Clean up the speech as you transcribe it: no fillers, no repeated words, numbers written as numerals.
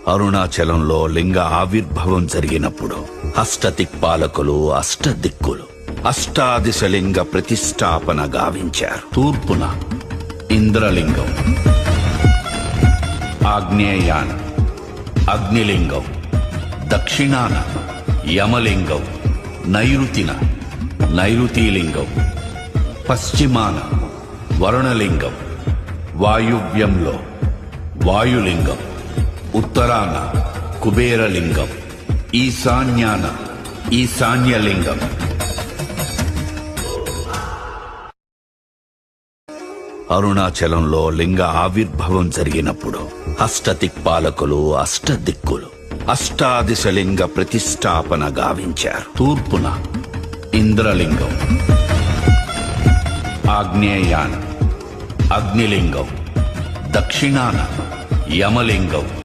అరుణాచలంలో లింగ ఆవిర్భావం జరిగినప్పుడు అష్టదిక్పాలకులు అష్టదిక్కులు అష్టాదిశలింగ ప్రతిష్టాపన గావించారు. తూర్పున ఇంద్రలింగం, ఆగ్నేయాన అగ్నిలింగం, దక్షిణాన యమలింగం, నైరుతిన నైరుతిలింగం, పశ్చిమాన వరుణలింగం, వాయువ్యంలో వాయులింగం, ఉత్తరాన కుబేరలింగం, ఈశాన్యాన ఈశాన్యలింగం. అరుణాచలంలో లింగ ఆవిర్భావం జరిగినప్పుడు అష్టదిక్పాలకులు అష్టదిక్కులు అష్టాదిశలింగ ప్రతిష్టాపన గావించారు. తూర్పున ఇంద్రలింగం, ఆగ్నేయాన అగ్నిలింగం, దక్షిణాన యమలింగం,